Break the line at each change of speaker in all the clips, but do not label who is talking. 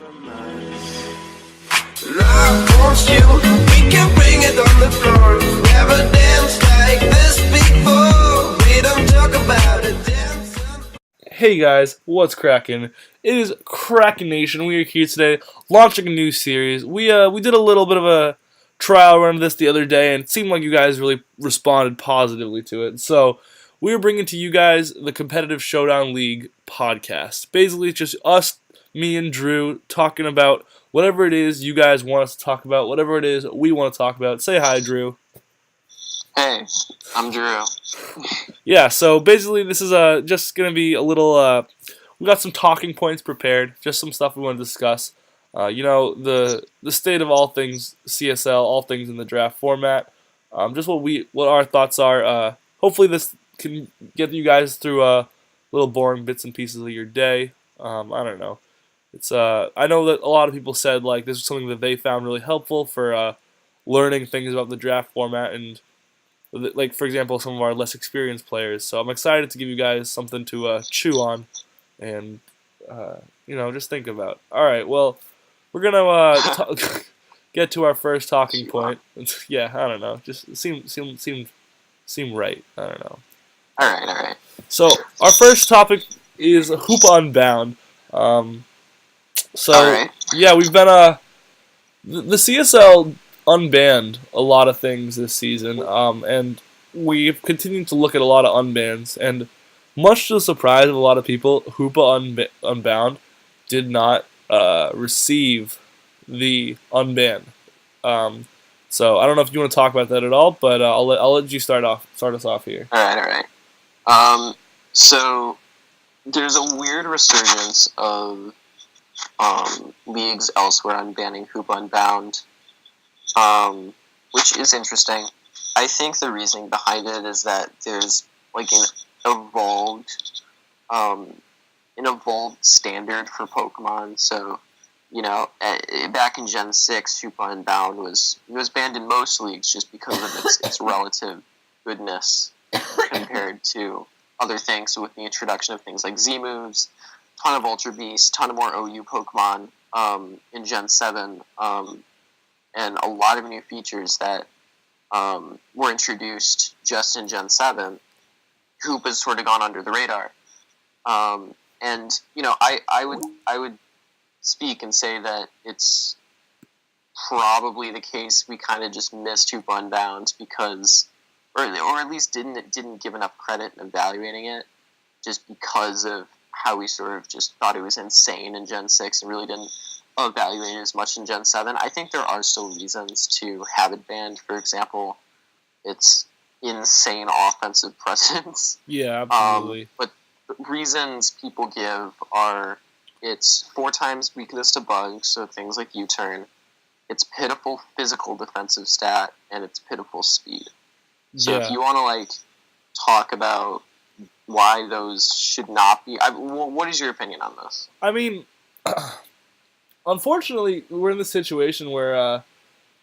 from us. Love wants you, we can bring it on the floor. Never danced like this before. We don't talk about it.
Hey guys, what's cracking? It is Krakenation. We are here today, launching a new series. We did a little bit of a trial run of this the other day, and it seemed like you guys really responded positively to it. So we are bringing to you guys the Competitive Showdown League podcast. Basically, it's just us, me and Drew, talking about whatever it is you guys want us to talk about, whatever it is we want to talk about. Say hi, Drew.
Hey, I'm Drew.
Yeah, so basically this is just going to be a little, we got some talking points prepared, just some stuff we want to discuss. The state of all things CSL, all things in the draft format, just what our thoughts are. Hopefully this can get you guys through little boring bits and pieces of your day. I don't know. I know that a lot of people said like this is something that they found really helpful for learning things about the draft format and like, for example, some of our less experienced players. So I'm excited to give you guys something to chew on and, just think about. All right, well, we're going to get to our first talking point. Yeah, I don't know. Just seem right. I don't know.
All right.
So our first topic is Hoop Unbound. Yeah, we've been the CSL unbanned a lot of things this season, and we've continued to look at a lot of unbans, and much to the surprise of a lot of people, Hoopa Unbound did not receive the unban. So I don't know if you want to talk about that at all, but I'll let you start us off here.
All right. So there's a weird resurgence of leagues elsewhere unbanning Hoopa Unbound. Which is interesting. I think the reasoning behind it is that there's like an evolved standard for Pokemon. So, back in Gen 6, Hoopa Unbound was banned in most leagues just because of its relative goodness compared to other things. So with the introduction of things like Z-moves, ton of Ultra Beasts, ton of more OU Pokemon in Gen 7, and a lot of new features that were introduced just in Gen 7, Hoop has sort of gone under the radar. I would speak and say that it's probably the case we kind of just missed Hoop Unbound because, or at least didn't give enough credit in evaluating it, just because of how we sort of just thought it was insane in Gen 6 and really didn't evaluate it as much in Gen 7. I think there are still reasons to have it banned. For example, its insane offensive presence.
Yeah, absolutely.
But the reasons people give are its 4 times weakness to bugs, so things like U-turn, its pitiful physical defensive stat, and its pitiful speed. So if you want to talk about why those should not be, what is your opinion on this?
I mean, unfortunately, we're in the situation where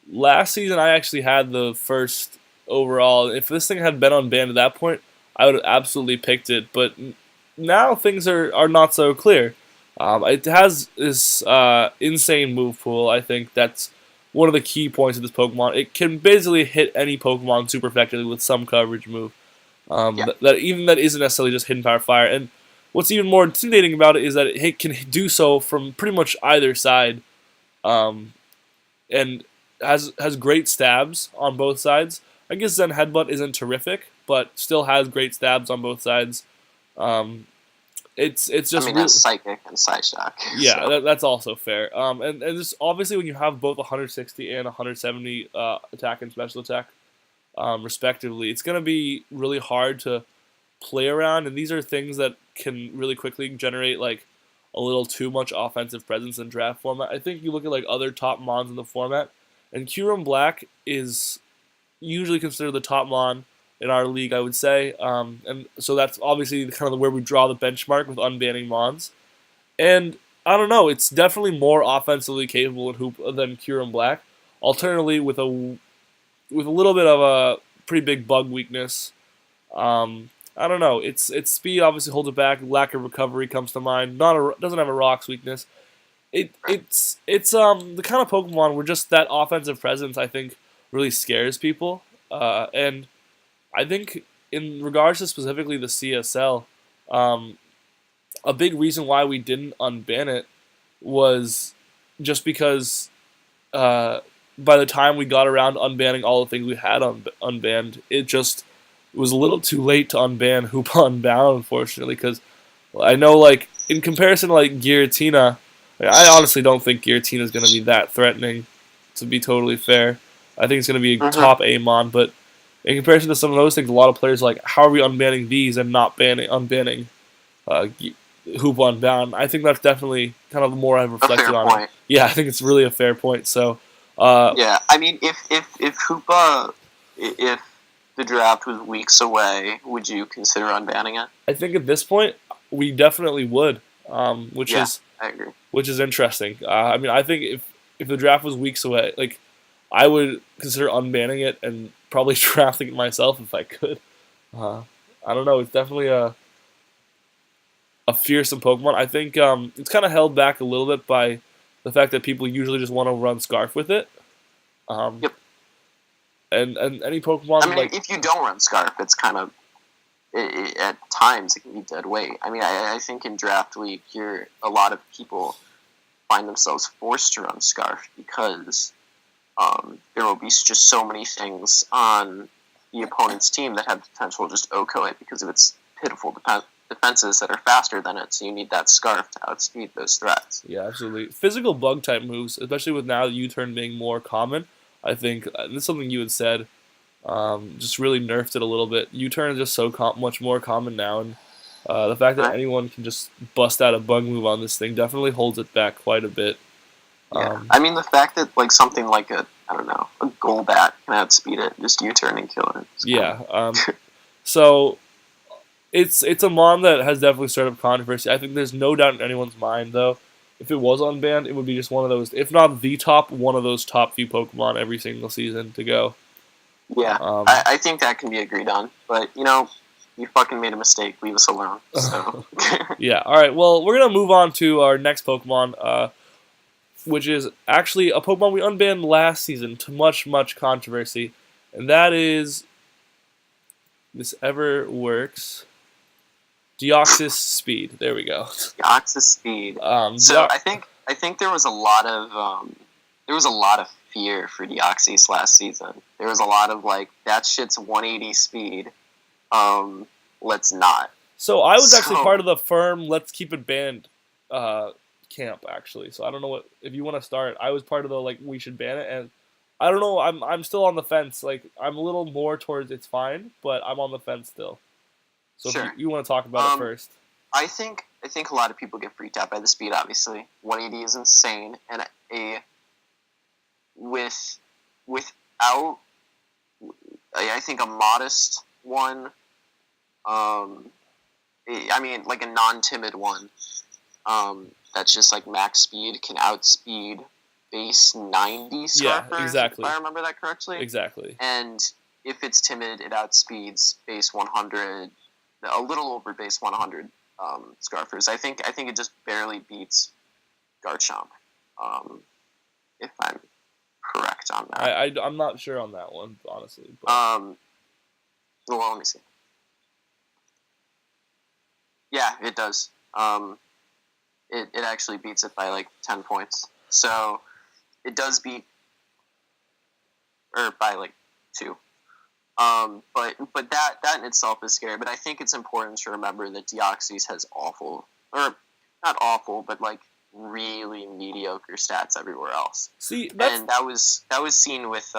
last season I actually had the first overall. If this thing had been unbanned at that point, I would have absolutely picked it. But now things are not so clear. It has this insane move pool. I think that's one of the key points of this Pokemon. It can basically hit any Pokemon super effectively with some coverage move. That isn't necessarily just Hidden Power Fire. And what's even more intimidating about it is that it can do so from pretty much either side, and has great stabs on both sides. I guess Zen Headbutt isn't terrific, but still has great stabs on both sides. It's just
that's Psychic and Psyshock.
Yeah, so. That's also fair. And just obviously when you have both 160 and 170 attack and special attack, respectively, it's going to be really hard to play around, and these are things that can really quickly generate a little too much offensive presence in draft format. I think you look at other top mons in the format, and Kyurem Black is usually considered the top mon in our league, I would say, and so that's obviously kind of where we draw the benchmark with unbanning mons. And I don't know, it's definitely more offensively capable in Hoop than Kyurem Black. Alternatively, with a little bit of a pretty big bug weakness. I don't know. Its speed obviously holds it back. Lack of recovery comes to mind. Doesn't have a rocks weakness. It's the kind of Pokemon where just that offensive presence I think really scares people. And I think in regards to specifically the CSL, um, a big reason why we didn't unban it was just because by the time we got around to unbanning all the things we had unbanned, it just was a little too late to unban Hoop Unbound, unfortunately, because I know, like, in comparison to, like, Giratina, like, I honestly don't think Giratina is going to be that threatening, to be totally fair. I think it's going to be a top Amon, but in comparison to some of those things, a lot of players are like, how are we unbanning these and not unbanning Hoop Unbound? I think that's definitely kind of the more I've reflected on
point.
it. Yeah, I think it's really a fair point. So,
yeah, I mean, if Hoopa, if the draft was weeks away, would you consider unbanning it?
I think at this point we definitely would, which is
I agree.
Which is interesting. I mean, I think if the draft was weeks away, like I would consider unbanning it and probably drafting it myself if I could. I don't know. It's definitely a fearsome Pokemon. I think it's kind of held back a little bit by the fact that people usually just want to run Scarf with it.
Yep.
And any Pokemon,
I mean, if you don't run Scarf, it's kind of at times it can be dead weight. I mean, I think in Draft League, a lot of people find themselves forced to run Scarf because there will be just so many things on the opponent's team that have the potential to just OHKO it because of its pitiful defenses that are faster than it, so you need that Scarf to outspeed those threats.
Yeah, absolutely. Physical bug type moves, especially with now U-turn being more common, I think this is something you had said, just really nerfed it a little bit. U-turn is just so much more common now, and the fact that anyone can just bust out a bug move on this thing definitely holds it back quite a bit.
Yeah, I mean the fact that like something like a Golbat can outspeed it, just U-turn and kill it.
Yeah. So it's a mon that has definitely stirred up controversy. I think there's no doubt in anyone's mind though. If it was unbanned, it would be just one of those, if not the top, one of those top few Pokemon every single season to go.
Yeah, I think that can be agreed on. But, you fucking made a mistake. Leave us alone. So.
Yeah, alright. Well, we're going to move on to our next Pokemon, which is actually a Pokemon we unbanned last season to much, much controversy. And that is, this ever works, Deoxys Speed. There we go.
Deoxys Speed. So I think there was a lot of fear for Deoxys last season. There was a lot of like, that shit's 180 speed. Let's not.
So I was actually part of the firm let's keep it banned camp actually. So I don't know if you want to start. I was part of the like we should ban it, and I don't know. I'm still on the fence. Like I'm a little more towards it's fine, but I'm on the fence still. So
sure.
If you want to talk about it first.
I think a lot of people get freaked out by the speed. Obviously, 180 is insane, and without I think a modest one. I mean, like a non-timid one. That's just like max speed can outspeed base 90 Scarfers.
Yeah, exactly.
If I remember that correctly.
Exactly.
And if it's timid, it outspeeds base 100, a little over base 100 Scarfers. I think it just barely beats Garchomp, if I'm correct on that.
I'm not sure on that one, honestly. But.
Well, let me see. Yeah, it does. It actually beats it by like 10 points. So it does beat, or by like 2. But that in itself is scary. But I think it's important to remember that Deoxys has awful, or not awful, but like really mediocre stats everywhere else.
See,
and that was seen with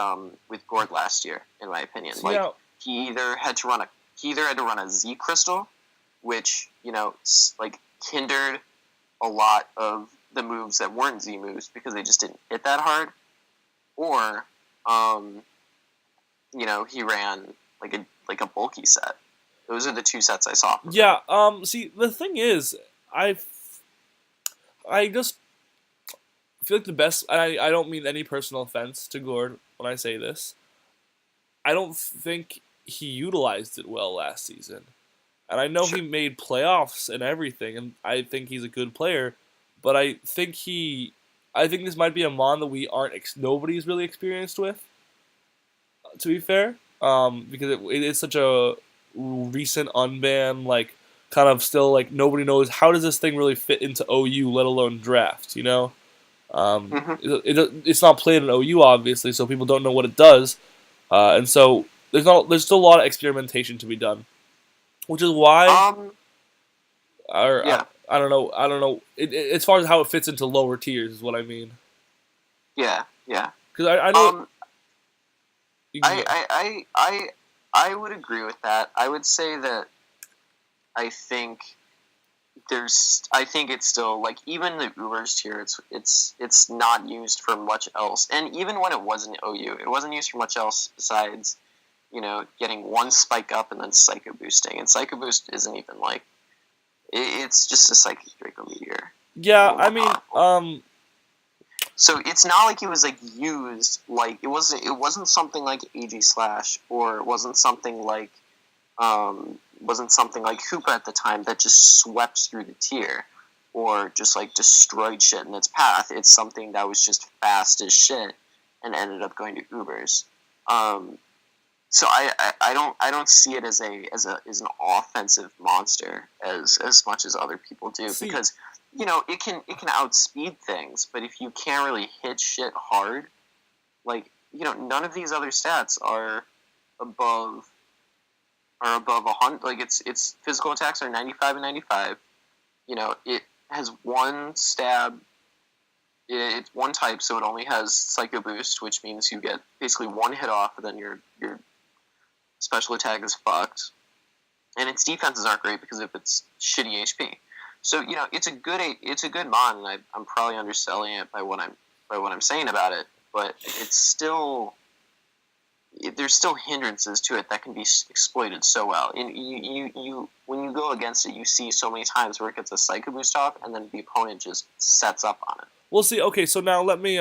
Gord last year, in my opinion.
See,
he either had to run a Z Crystal, which like hindered a lot of the moves that weren't Z moves because they just didn't hit that hard, or he ran like a bulky set. Those are the 2 sets I saw.
Yeah. See, the thing is, I just feel like the best. I don't mean any personal offense to Gord when I say this. I don't think he utilized it well last season, and I know he made playoffs and everything, and I think he's a good player. but I think this might be a mon that we aren't nobody's really experienced with. To be fair, because it is such a recent unban, like kind of still like nobody knows how does this thing really fit into OU, let alone draft. You know, it's not played in OU obviously, so people don't know what it does, and so there's still a lot of experimentation to be done, which is why, or
Yeah.
I don't know. As far as how it fits into lower tiers is what I mean.
Yeah.
Because I know.
I would agree with that. I would say that I think it's still like even the Ubers tier. It's not used for much else. And even when it was in OU, it wasn't used for much else besides getting one spike up and then psycho boosting. And psycho boost isn't even like it's just a psychic Draco meteor.
Yeah, I mean,
So it's not like it was like used like it wasn't something like AG Slash, or it wasn't something like Hoopa at the time that just swept through the tier or just like destroyed shit in its path. It's something that was just fast as shit and ended up going to Ubers. So I don't see it as an offensive monster as much as other people do, because it can outspeed things, but if you can't really hit shit hard, like none of these other stats are above 100. Like its physical attacks are 95 and 95. It has one stab. It's one type, so it only has Psycho Boost, which means you get basically one hit off, and then your special attack is fucked. And its defenses aren't great because of its shitty HP. So it's a good mon, and I'm probably underselling it by what I'm saying about it, but it's still there's still hindrances to it that can be exploited so well. And you when you go against it, you see so many times where it gets a Psycho Boost off, and then the opponent just sets up on it.
Well, see, okay, so now let me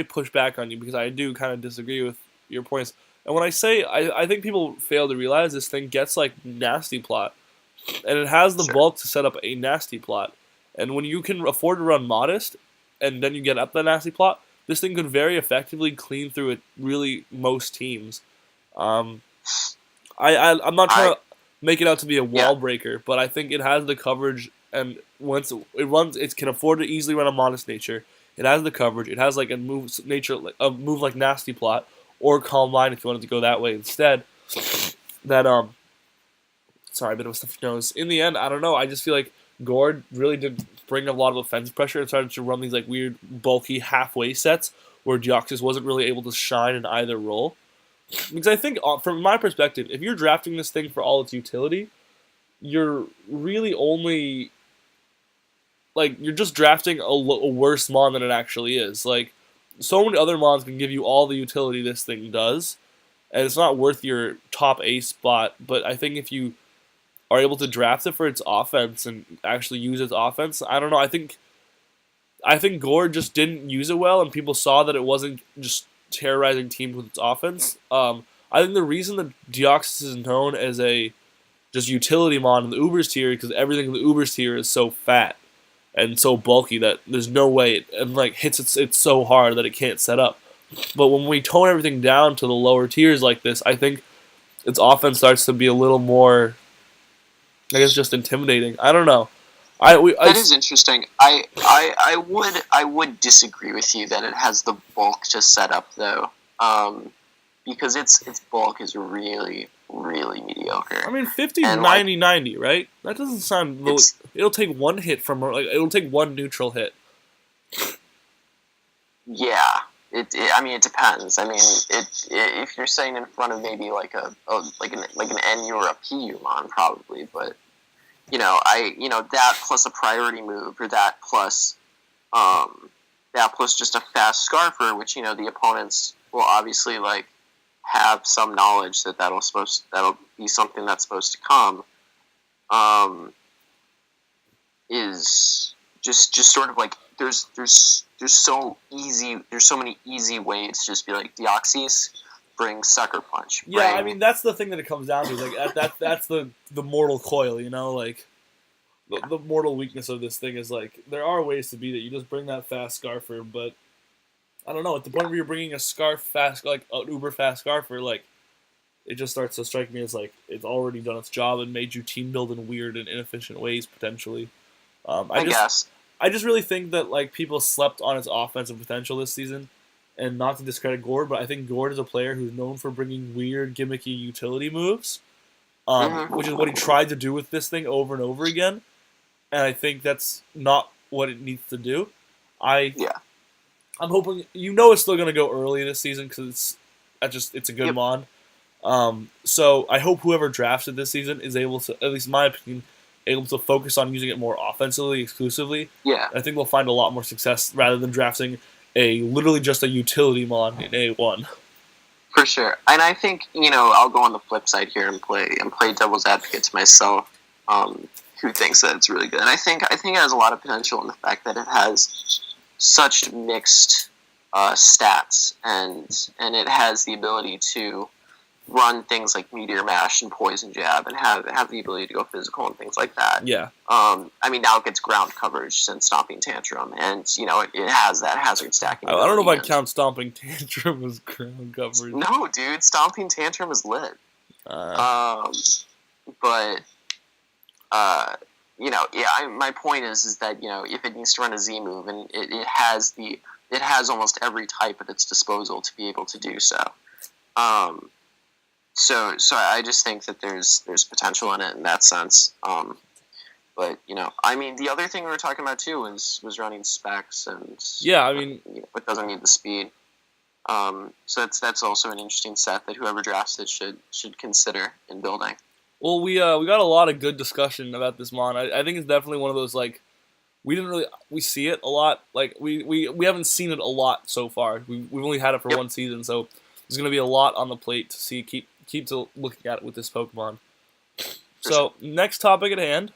push back on you, because I do kind of disagree with your points. And when I say I think people fail to realize this thing gets like nasty plot. And it has the bulk to set up a nasty plot. And when you can afford to run modest, and then you get up the nasty plot, this thing could very effectively clean through it really most teams. I'm not trying to make it out to be a wall breaker, but I think it has the coverage, and once it runs, it can afford to easily run a modest nature. It has the coverage. It has like a move like nasty plot or calm mind if you wanted to go that way instead. Sorry, a bit of a stuffy nose. In the end, I don't know. I just feel like Gord really did bring a lot of offensive pressure and started to run these like weird, bulky halfway sets where Deoxys wasn't really able to shine in either role. Because I think, from my perspective, if you're drafting this thing for all its utility, you're really only you're just drafting a worse mon than it actually is. Like, so many other mons can give you all the utility this thing does, and it's not worth your top A spot. But I think if you are able to draft it for its offense and actually use its offense, I don't know. I think Gord just didn't use it well, and people saw that it wasn't just terrorizing teams with its offense. I think the reason that Deoxys is known as a just utility mon in the Ubers tier because everything in the Ubers tier is so fat and so bulky that there's no way it hits it so hard that it can't set up. But when we tone everything down to the lower tiers like this, I think its offense starts to be a little more, I guess, just intimidating. I don't know.
That is interesting. I would disagree with you that it has the bulk to set up though, because its bulk is really really mediocre.
I mean, 50, and 90, 90, right? That doesn't sound. It'll take one hit from it'll take one neutral hit.
Yeah. I mean, it depends. I mean, if you're saying in front of maybe like an NU or a PU mon, probably, but that plus a priority move, or that plus just a fast Scarfer, which the opponents will obviously have some knowledge that'll be something that's supposed to come. Is just sort of like there's so many easy ways to just be like Deoxys, bring Sucker Punch.
I mean that's the thing that it comes down to. That's the mortal coil, the mortal weakness of this thing is like there are ways to beat it. You just bring that fast Scarfer, but I don't know. At the point where you're bringing a Scarf fast, like an uber fast Scarfer, like it just starts to strike me as like it's already done its job and made you team build in weird and inefficient ways potentially.
I guess.
I just really think that like people slept on its offensive potential this season, and not to discredit Gord, but I think Gord is a player who's known for bringing weird, gimmicky utility moves, which is what he tried to do with this thing over and over again, and I think that's not what it needs to do. I'm hoping it's still gonna go early this season because it's a good mod. So I hope whoever drafts it this season is able to, at least in my opinion, able to focus on using it more offensively exclusively.
Yeah.
I think they'll find a lot more success rather than drafting literally just a utility mod in A1.
For sure. And I think, I'll go on the flip side here and play devil's advocate to myself, who thinks that it's really good. And I think it has a lot of potential in the fact that it has such mixed stats and it has the ability to run things like Meteor Mash and Poison Jab and have the ability to go physical and things like that.
Yeah.
Now it gets ground coverage since Stomping Tantrum, and it has that hazard stacking.
I don't know if I count Stomping Tantrum as ground coverage.
No, dude, Stomping Tantrum is lit. My point is that if it needs to run a Z move, and it has almost every type at its disposal to be able to do so. So I just think that there's potential in it in that sense. But the other thing we were talking about too was running specs and it doesn't need the speed. So that's also an interesting set that whoever drafts it should consider in building.
Well, we got a lot of good discussion about this mod. I think it's definitely one of those like we see it a lot. Like we haven't seen it a lot so far. We've only had it for one season, so there's gonna be a lot on the plate to see. Keep looking at it with this Pokemon. So next topic at hand,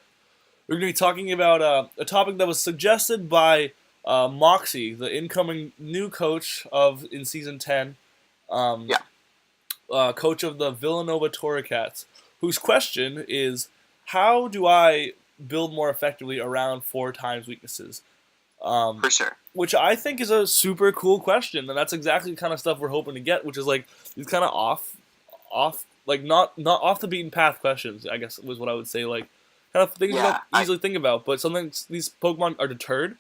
we're gonna be talking about a topic that was suggested by Moxie, the incoming new coach in season 10. Coach of the Villanova Torricats, whose question is, how do I build more effectively around 4 times weaknesses?
For sure.
Which I think is a super cool question, and that's exactly the kind of stuff we're hoping to get, which is like these kind of off like not off the beaten path questions, I guess was what I would say, like kind of things you don't easily think about, but sometimes these Pokemon are deterred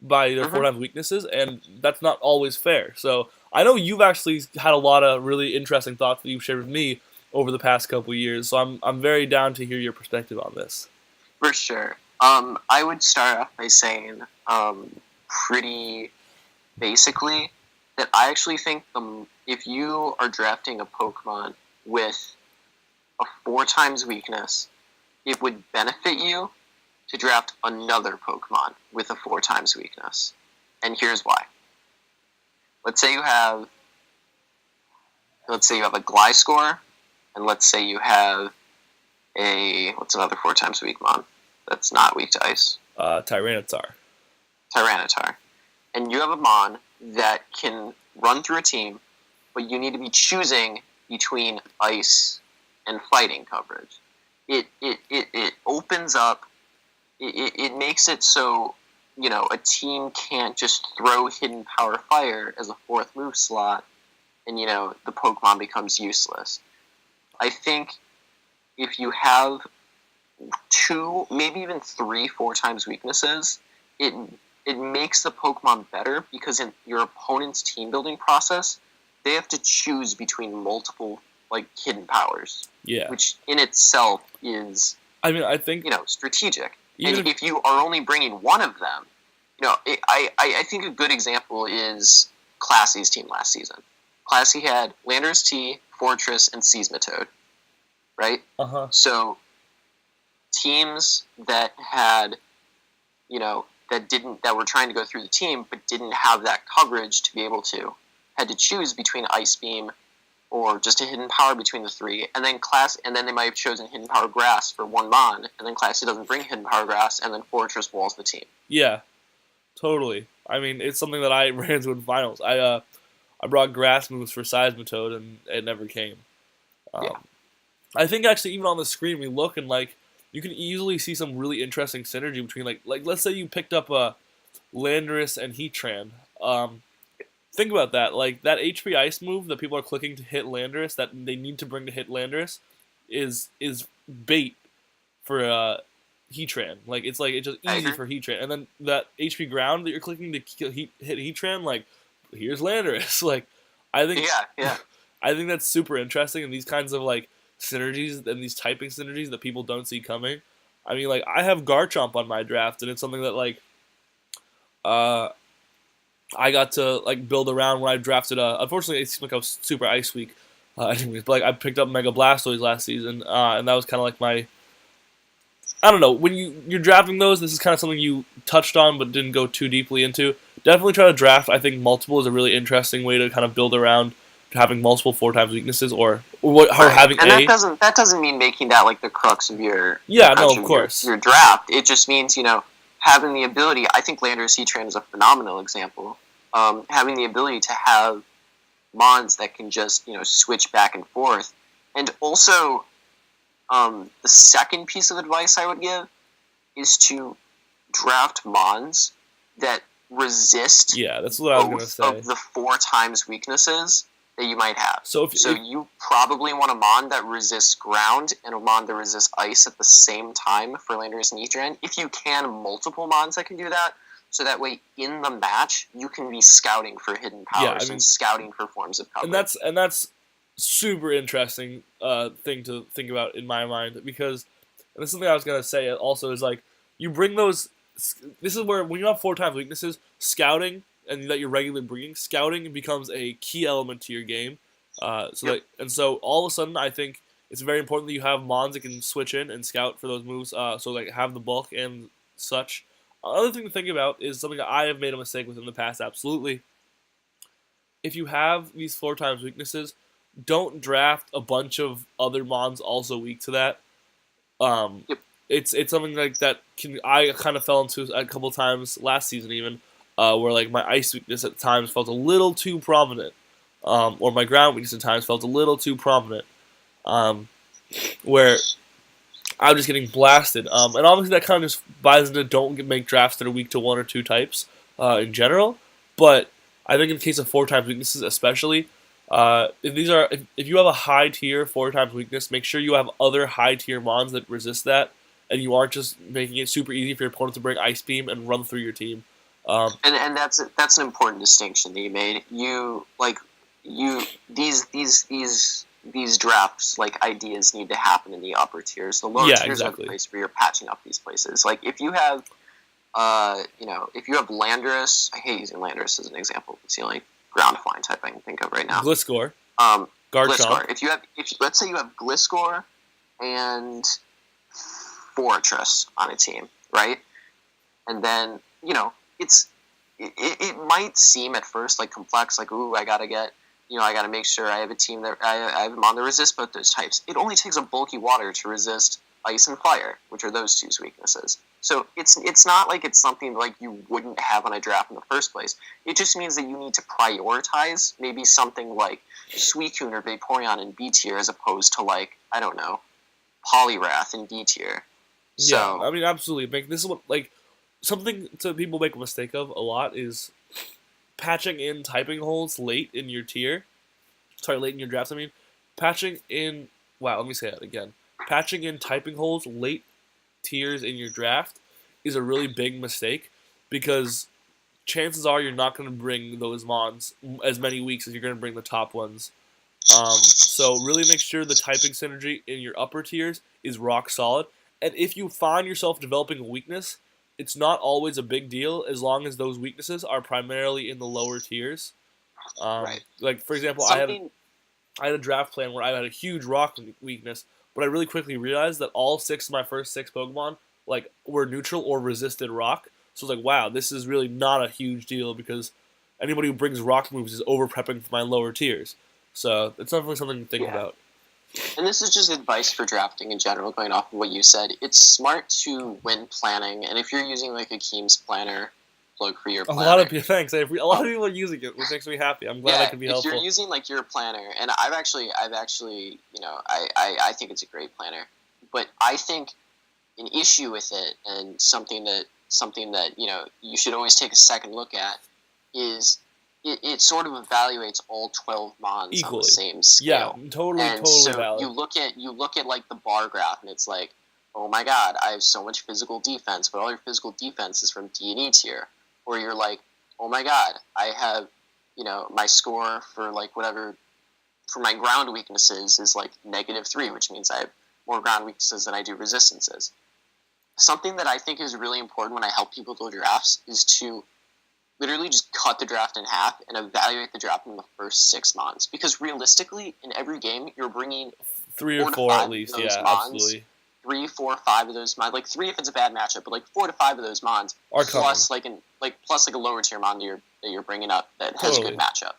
by their 4 times weaknesses, and that's not always fair. So I know you've actually had a lot of really interesting thoughts that you've shared with me over the past couple of years, so I'm very down to hear your perspective on this.
For sure. I would start off by saying pretty basically that I actually think if you are drafting a Pokemon with a 4 times weakness, it would benefit you to draft another Pokemon with a 4 times weakness. And here's why. Let's say you have a Gliscor, and let's say you have what's another 4 times weak mon that's not weak to ice?
Tyranitar.
And you have a mon that can run through a team, but you need to be choosing between ice and fighting coverage. It opens up, it makes it so, a team can't just throw Hidden Power Fire as a 4th move slot and, the Pokemon becomes useless. I think if you have 2, maybe even 3 4 times weaknesses, it makes the Pokemon better because in your opponent's team building process, they have to choose between multiple hidden powers.
Yeah.
Which in itself is,
I think
strategic. And if you are only bringing one of them, I think a good example is Classy's team last season. Classy had Landorus T, Fortress, and Seismitoad, right? So teams that had, that were trying to go through the team but didn't have that coverage to be able to, had to choose between Ice Beam or just a Hidden Power between the 3, and then they might have chosen Hidden Power Grass for 1 mon, and then Classy doesn't bring Hidden Power Grass, and then Fortress walls the team.
Yeah, totally. It's something that I ran into in finals. I brought Grass moves for Seismitoad, and it never came. I think actually even on the screen we look and you can easily see some really interesting synergy between like let's say you picked up a Landorus and Heatran. Think about that. Like that HP Ice move that people are clicking to hit Landorus, that they need to bring to hit Landorus, is bait for Heatran. It's just easy for Heatran. And then that HP Ground that you're clicking to hit Heatran, like here's Landorus. Like I think I think that's super interesting, and these kinds of like synergies and these typing synergies that people don't see coming. I mean, like I have Garchomp on my draft, and it's something that like I got to like build around when I drafted. Unfortunately, it seemed like I was super Ice Weak. Anyways, but like I picked up Mega Blastoise last season, and that was kind of like my. I don't know, when you're drafting those, this is kind of something you touched on but didn't go too deeply into. Definitely try to draft. I think multiple is a really interesting way to kind of build around having multiple 4x weaknesses or having
and that doesn't mean making that like the crux of your
of course
your draft. It just means having the ability. I think Landorus Heatran is a phenomenal example. Having the ability to have mons that can just switch back and forth, and also the second piece of advice I would give is to draft mons that resist.
Yeah, that's what I was going to say.
Of the 4x weaknesses that you might have.
So
you probably want a mon that resists ground and a mon that resists ice at the same time for Landorus and Heatran. If you can, multiple mons that can do that, so that way in the match you can be scouting for hidden powers and scouting for forms of cover.
And that's super interesting thing to think about in my mind, because and this is something I was going to say also is like you bring those. This is where when you have 4x weaknesses, scouting and that you're regularly bringing, scouting becomes a key element to your game. So all of a sudden, I think it's very important that you have mons that can switch in and scout for those moves. So like have the bulk and such. Another thing to think about is something that I have made a mistake with in the past. Absolutely, if you have these 4x weaknesses, don't draft a bunch of other mons also weak to that. It's something like that. I kind of fell into a couple times last season even. Where like my ice weakness at times felt a little too prominent, or my ground weakness at times felt a little too prominent, where I'm just getting blasted. And obviously that kind of just buys into don't make drafts that are weak to one or two types in general. But I think in the case of 4x weaknesses especially, if you have a high tier 4x weakness, make sure you have other high tier mons that resist that, and you aren't just making it super easy for your opponent to bring Ice Beam and run through your team.
And that's an important distinction that you made. These drafts ideas need to happen in the upper tiers. The lower tiers are the place where you're patching up these places. Like if you have, if you have Landorus, I hate using Landorus as an example. It's the only ground flying type I can think of right now.
Gliscor.
Garchomp.
Gliscor.
If let's say you have Gliscor and Fortress on a team, right? And then it might seem at first like complex, like ooh, I gotta make sure I have a team that I have them on to resist both those types. It only takes a bulky water to resist ice and fire, which are those two weaknesses. So it's not like it's something like you wouldn't have on a draft in the first place. It just means that you need to prioritize maybe something like Suicune or Vaporeon in B tier as opposed to like, I don't know, Poliwrath in D tier.
So, yeah, I mean absolutely. This is what like something people make a mistake of a lot is patching in typing holes late in your tier. Sorry, late in your drafts, I mean. Patching in... Wow, let me say that again. Patching in typing holes late tiers in your draft is a really big mistake because chances are you're not going to bring those mons as many weeks as you're going to bring the top ones. So really make sure the typing synergy in your upper tiers is rock solid. And if you find yourself developing a weakness, it's not always a big deal as long as those weaknesses are primarily in the lower tiers.
Right.
Like, for example, I had a draft plan where I had a huge rock weakness, but I really quickly realized that all 6 of my first 6 Pokemon were neutral or resisted rock. So I was like, wow, this is really not a huge deal because anybody who brings rock moves is over-prepping for my lower tiers. So it's definitely something to think about.
And this is just advice for drafting in general, going off of what you said. It's smart to, when planning, and if you're using like a Keems planner, plug for your planner.
A lot of people are using it, which makes me happy. I'm glad I can be helpful.
If you're using like your planner, and I've actually, I think it's a great planner. But I think an issue with it, and something that you should always take a second look at is it sort of evaluates all 12 mons on the
Equally.
same scale.
Yeah, totally
so
valid.
you look at like the bar graph, and it's like, oh my god, I have so much physical defense, but all your physical defense is from D and E tier. Or you're like, oh my god, I have, my score for like whatever for my ground weaknesses is like -3, which means I have more ground weaknesses than I do resistances. Something that I think is really important when I help people build drafts is to literally just cut the draft in half and evaluate the draft in the first 6 mons. Because realistically, in every game, you're bringing
3 or 4 at least, yeah,
mons,
absolutely.
3, 4, 5 of those mons, like 3 if it's a bad matchup, but like 4 to 5 of those mons,
are
plus like a lower tier mon that you're bringing up that has a good matchup.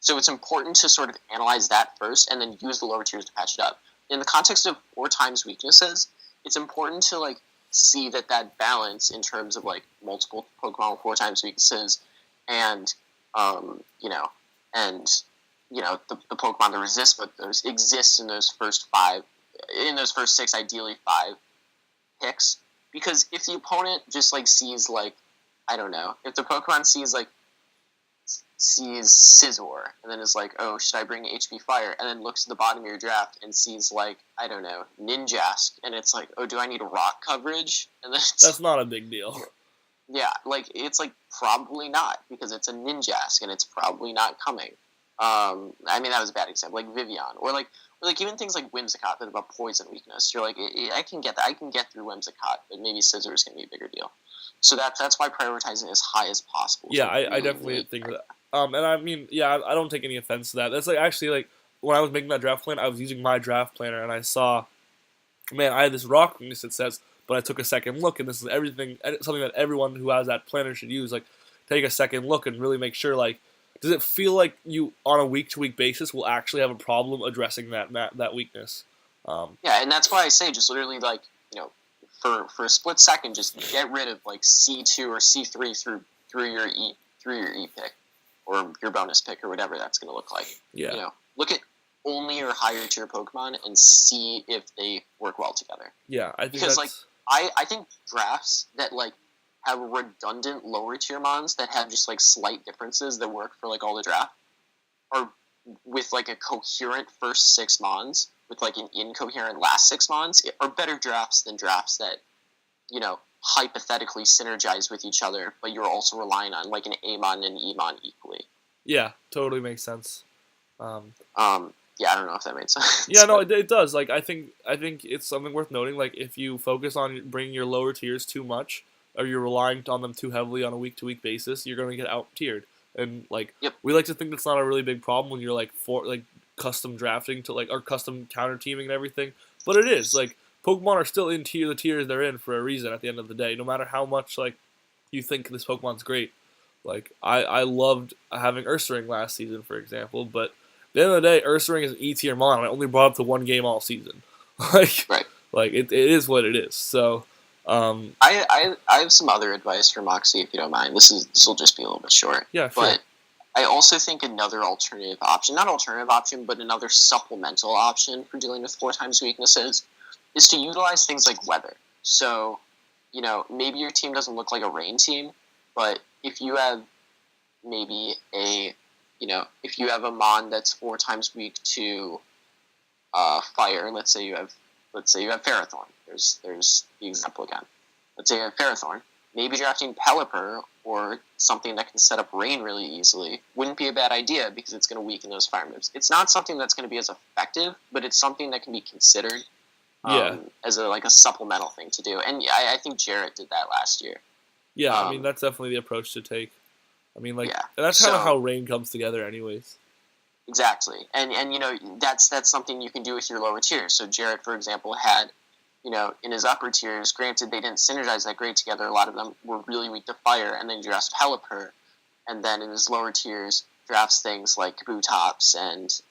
So it's important to sort of analyze that first, and then use the lower tiers to patch it up. In the context of 4 times weaknesses, it's important to like see that balance in terms of like multiple Pokemon with 4 times weaknesses, and the Pokemon that resist, but those exist in those first 6, ideally 5 picks. Because if the opponent just like sees like, I don't know, if the Pokemon sees Scizor, and then is like, oh, should I bring HP Fire? And then looks at the bottom of your draft and sees like, I don't know, Ninjask, and it's like, oh, do I need rock coverage? And then
that's not a big deal.
Yeah, like it's like probably not, because it's a Ninjask and it's probably not coming. I mean, that was a bad example, like Vivian, or like even things like Whimsicott that have a poison weakness. You're like, I can get that. I can get through Whimsicott, but maybe Scizor is going to be a bigger deal. So that's why prioritizing as high as possible.
Yeah, I definitely think that. And I mean, yeah, I don't take any offense to that. That's like actually like when I was making that draft plan, I was using my draft planner, and I saw, man, I had this rock weakness, it says, but I took a second look, and this is something that everyone who has that planner should use. Like, take a second look and really make sure, like, does it feel like you on a week-to-week basis will actually have a problem addressing that weakness?
Yeah, and that's why I say just literally like, for a split second, just get rid of like C2 or C3 through your E pick, or your bonus pick, or whatever that's going to look like.
Yeah.
Look at only your higher tier Pokemon and see if they work well together.
Yeah, I think
because like I think drafts that like have redundant lower tier mons that have just like slight differences that work for like all the draft, are with like a coherent first 6 mons with like an incoherent last 6 mons, are better drafts than drafts that hypothetically synergize with each other, but you're also relying on like an Amon and Emon equally.
Yeah, totally makes sense.
Yeah, I don't know if that made sense.
Yeah, no, it does. Like, I think it's something worth noting. Like, if you focus on bringing your lower tiers too much, or you're relying on them too heavily on a week-to-week basis, you're going to get out-tiered. And like, we like to think that's not a really big problem when you're like custom drafting to like, or custom counter teaming and everything. But it is. Like, Pokemon are still in the tiers they're in for a reason at the end of the day. No matter how much like you think this Pokemon's great. Like, I loved having Ursaring last season, for example, but at the end of the day, Ursaring is an E tier mon. I only brought up to 1 game all season. Like it is what it is. So
I have some other advice for Moxie, if you don't mind. This will just be a little bit short.
Yeah, sure.
But I also think another alternative option, not alternative option, but another supplemental option for dealing with 4 times weaknesses is to utilize things like weather. So, maybe your team doesn't look like a rain team, but if you have maybe if you have a mon that's 4 times weak to fire, let's say you have Ferrothorn. There's the example again. Let's say you have Ferrothorn. Maybe drafting Pelipper or something that can set up rain really easily wouldn't be a bad idea, because it's going to weaken those fire moves. It's not something that's going to be as effective, but it's something that can be considered as a supplemental thing to do. And I think Jarrett did that last year.
Yeah, I mean, that's definitely the approach to take. I mean, like, and that's kind of how rain comes together anyways.
Exactly. And that's something you can do with your lower tiers. So Jarrett, for example, had, in his upper tiers, granted they didn't synergize that great together, a lot of them were really weak to fire, and then he drafts Pelipper, and then in his lower tiers drafts things like Kabutops and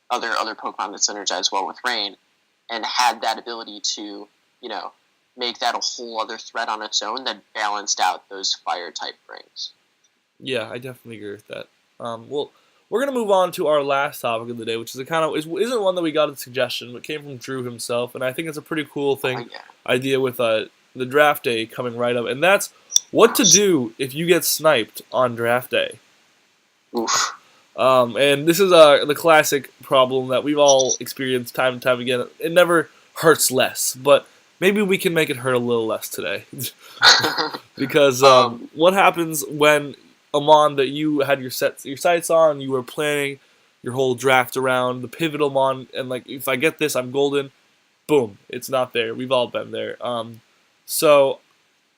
other Pokemon that synergize well with rain, and had that ability to, make that a whole other threat on its own that balanced out those fire type brings.
Yeah, I definitely agree with that. Well, we're gonna move on to our last topic of the day, which is isn't one that we got a suggestion, but came from Drew himself, and I think it's a pretty cool thing idea with the draft day coming right up, and that's what to do if you get sniped on draft day.
Oof.
And this is the classic problem that we've all experienced time and time again. It never hurts less, but maybe we can make it hurt a little less today. Because what happens when Amon that you had your sights on, you were planning your whole draft around the pivotal Amon, and like if I get this, I'm golden. Boom, it's not there. We've all been there. So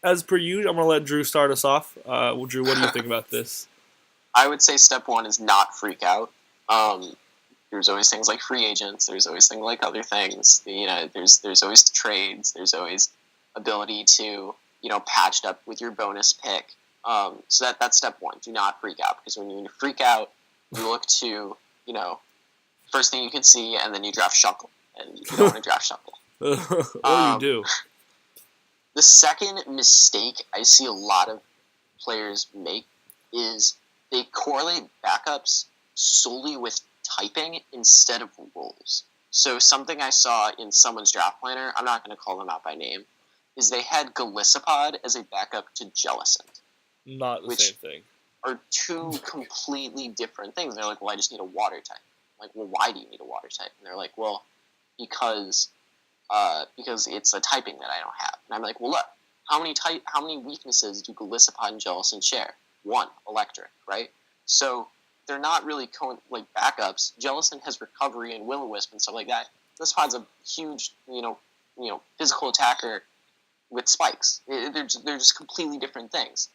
as per you, I'm gonna let Drew start us off. Drew, what do you think about this?
I would say step one is not freak out. There's always things like free agents. There's always things like other things. There's always trades. There's always ability to patched up with your bonus pick. So that's step one. Do not freak out, because when you freak out, you look to first thing you can see, and then you draft Shuckle, and you don't want to draft Shuckle.
Or you do.
The second mistake I see a lot of players make is they correlate backups solely with typing instead of roles. So something I saw in someone's draft planner, I'm not going to call them out by name, is they had Galissapod as a backup to Jellicent.
Not the same thing.
Are two completely different things. They're like, well, I just need a water type. I'm like, well, why do you need a water type? And they're like, well, because it's a typing that I don't have. And I'm like, well, look, how many weaknesses do Galissapod and Jellicent share? One, electric, right? So they're not really backups. Jellicent has recovery and Will-O-Wisp and stuff like that. Galissapod's a huge, physical attacker with spikes. They're just completely different things.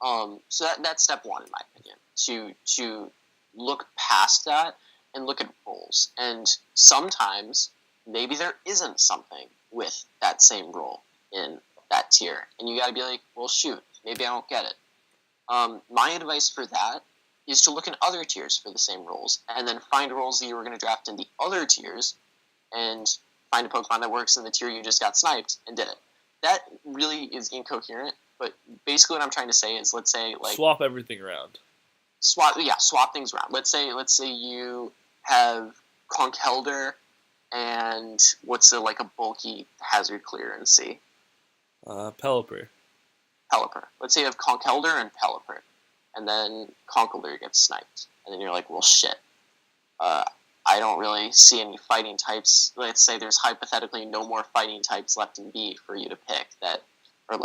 So that's step one, in my opinion, to look past that and look at roles. And sometimes maybe there isn't something with that same role in that tier, and you got to be like, well, shoot, maybe I don't get it. My advice for that is to look in other tiers for the same roles, and then find roles that you were going to draft in the other tiers, and find a Pokemon that works in the tier you just got sniped, and did it. That really is incoherent, but basically what I'm trying to say is, let's say, like...
swap everything around.
Swap things around. Let's say you have Conkeldurr and what's a bulky hazard clear in C?
Pelipper.
Let's say you have Conkeldurr and Pelipper, and then Conkeldurr gets sniped, and then you're like, well, shit. I don't really see any fighting types. Let's say there's hypothetically no more fighting types left in B for you to pick that are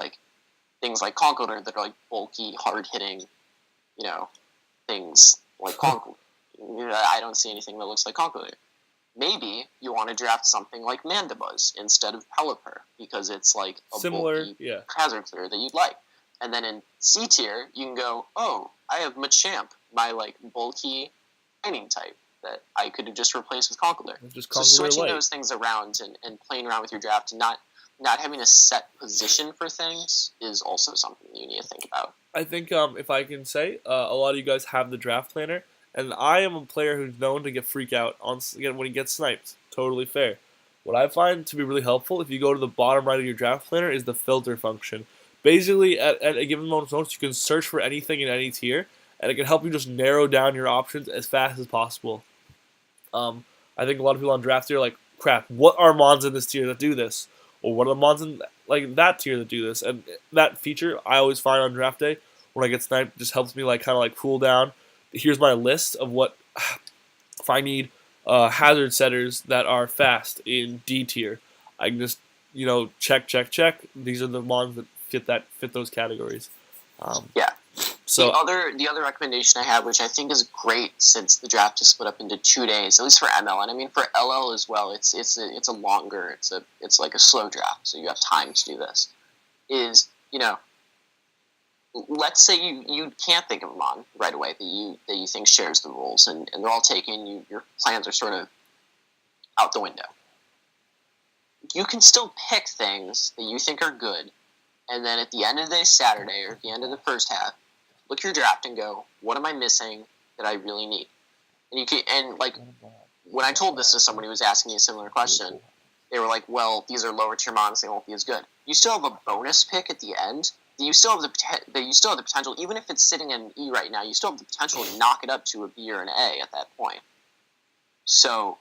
things like Conkeldurr that are bulky, hard-hitting, things like Conkeldurr. I don't see anything that looks like Conkeldurr. Maybe you want to draft something like Mandibuzz instead of Pelipper, because it's like a
similar
bulky hazard clear that you'd like. And then in C tier, you can go, oh, I have Machamp, my bulky fighting type that I could have just replaced with Conkeldurr. So switching those things around and playing around with your draft and not having a set position for things is also something you need to think about.
I think if I can say, a lot of you guys have the draft planner, and I am a player who's known to freak out when he gets sniped. Totally fair. What I find to be really helpful, if you go to the bottom right of your draft planner, is the filter function. Basically, at a given moment's notice, you can search for anything in any tier, and it can help you just narrow down your options as fast as possible. I think a lot of people on draft tier are like, crap, what are mons in this tier that do this? Or what are the mons in that tier that do this? And that feature I always find on draft day when I get sniped just helps me cool down. Here's my list of what if I need hazard setters that are fast in D tier. I can just check. These are the mons that fit those categories.
Yeah.
So
the other recommendation I have, which I think is great since the draft is split up into 2 days, at least for ML, and I mean for LL as well. It's a longer, it's like a slow draft, so you have time to do this. Is let's say you can't think of a mon right away that you think shares the rules, and they're all taken. Your plans are sort of out the window. You can still pick things that you think are good, and then at the end of the Saturday or at the end of the first half, look at your draft and go, what am I missing that I really need? And when I told this to someone who was asking me a similar question, they were like, well, these are lower tier mons, they won't be as good. You still have a bonus pick at the end you still have the potential, even if it's sitting in an E right now, you still have the potential to knock it up to a B or an A at that point. So,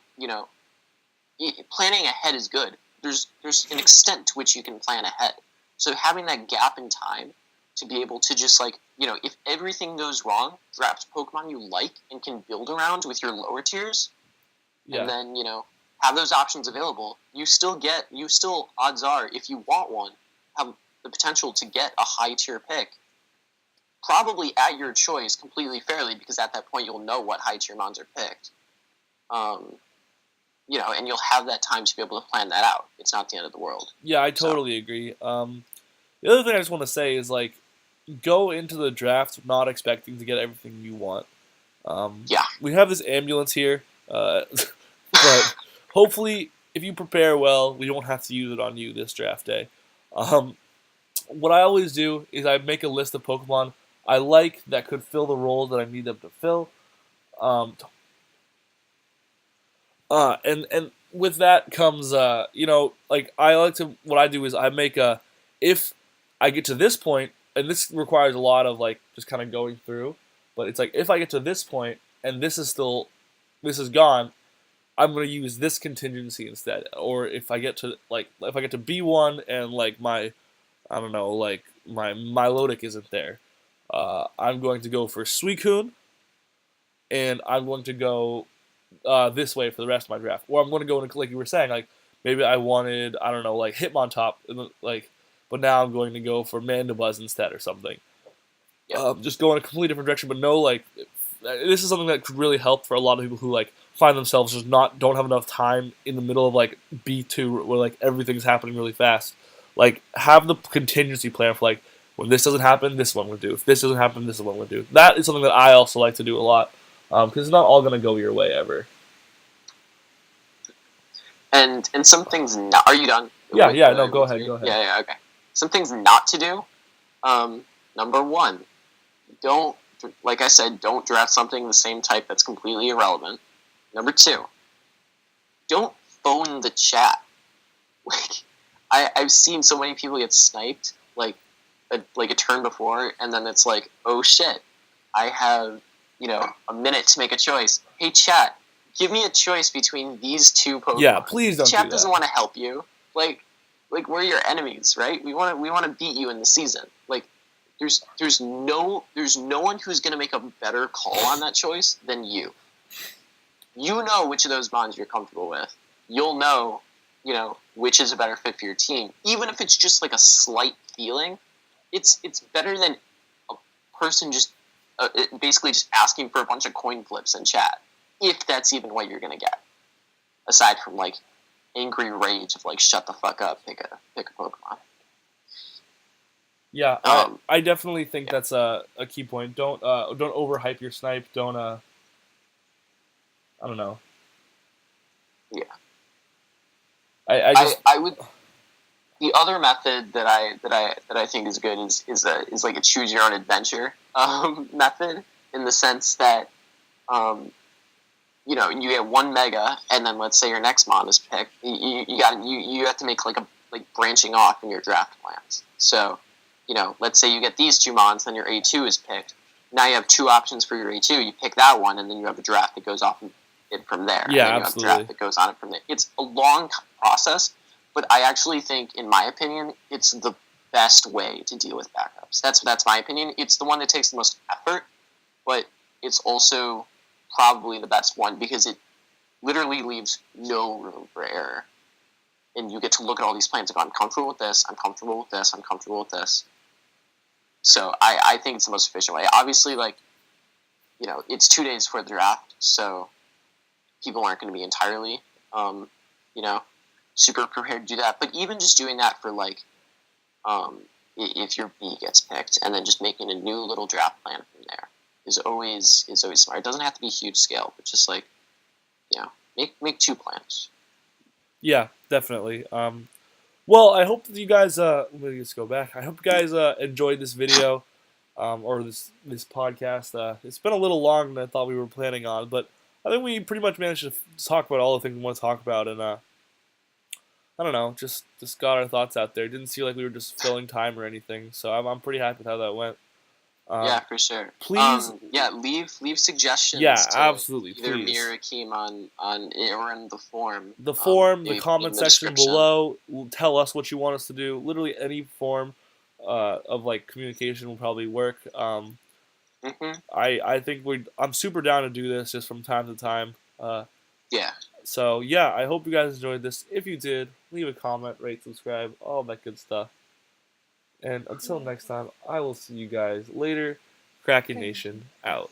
planning ahead is good. There's an extent to which you can plan ahead. So having that gap in time to be able to just if everything goes wrong, draft Pokemon you like and can build around with your lower tiers, and then have those options available. You still odds are, if you want one, have the potential to get a high tier pick, probably at your choice, completely fairly, because at that point you'll know what high tier mons are picked. And you'll have that time to be able to plan that out. It's not the end of the world.
Yeah, I totally agree. The other thing I just want to say is, go into the draft not expecting to get everything you want. We have this ambulance here, but hopefully, if you prepare well, we don't have to use it on you this draft day. What I always do is I make a list of Pokemon I like that could fill the roles that I need them to fill. And with that comes, I like to, what I do is I make if I get to this point, and this requires a lot of, just kind of going through, but it's if I get to this point, and this is gone, I'm going to use this contingency instead. Or if I get to, B1 and, my Milotic isn't there, I'm going to go for Suicune, and I'm going to go this way for the rest of my draft. Or I'm going to go into, like you were saying, maybe I wanted, Hitmontop, but now I'm going to go for Mandibuzz instead or something. Just go in a completely different direction, but this is something that could really help for a lot of people who, find themselves just don't have enough time in the middle of, B2 where, everything's happening really fast. Have the contingency plan for, when this doesn't happen, this is what I'm going to do. If this doesn't happen, this is what I'm going to do. That is something that I also like to do a lot, because it's not all going to go your way ever.
And some things not. Are you done?
Yeah, no, go ahead.
Yeah, okay. Some things not to do. Number one, don't draft something the same type that's completely irrelevant. Number two, don't phone the chat. I've seen so many people get sniped, a turn before, and then it's oh shit, I have, a minute to make a choice. Hey chat, give me a choice between these two Pokemon.
Yeah, please don't do that.
Chat doesn't want to help you. We're your enemies, right? We want to beat you in the season. There's no one who's gonna make a better call on that choice than you. You know which of those bonds you're comfortable with. You'll know, which is a better fit for your team. Even if it's just a slight feeling, it's better than a person just basically just asking for a bunch of coin flips in chat, if that's even what you're gonna get. Aside from angry rage of shut the fuck up, pick a Pokemon.
Yeah, I definitely think that's a key point. Don't overhype your snipe. Don't I don't know.
Yeah.
I
would. The other method that I think is good is a choose your own adventure method, in the sense that you get one mega, and then let's say your next mon is picked. You have to make branching off in your draft plans. So let's say you get these two mons, then your A2 is picked. Now you have two options for your A2. You pick that one, and then you have a draft that goes off it from there.
Yeah,
and then
absolutely.
You have a draft that goes on it from there. It's a long process, but I actually think, in my opinion, it's the best way to deal with backups. That's my opinion. It's the one that takes the most effort, but it's also probably the best one, because it literally leaves no room for error. And you get to look at all these plans and go, I'm comfortable with this, I'm comfortable with this, I'm comfortable with this. So I think it's the most efficient way. Obviously, it's 2 days before the draft, so people aren't going to be entirely, super prepared to do that. But even just doing that for, if your B gets picked, and then just making a new little draft plan from there is always smart. It doesn't have to be huge scale, but just, make two plans.
Yeah, definitely. Well, I hope that you guys. Let me just go back. I hope you guys enjoyed this video, or this podcast. It's been a little longer than I thought we were planning on, but I think we pretty much managed to talk about all the things we want to talk about. And I don't know, just got our thoughts out there. It didn't seem like we were just filling time or anything. So I'm pretty happy with how that went.
Yeah, for sure.
Please,
yeah, leave suggestions.
yeah,
to
absolutely,
either
please.
me or Akeem on it or in the form.
The form, the
leave
comment
in the
section
description.
below will tell us what you want us to do. Literally any form of like communication will probably work. I think I'm super down to do this just from time to time.
Yeah.
So yeah, I hope you guys enjoyed this. If you did, leave a comment, rate, subscribe, all that good stuff. And until next time, I will see you guys later. Krakenation out.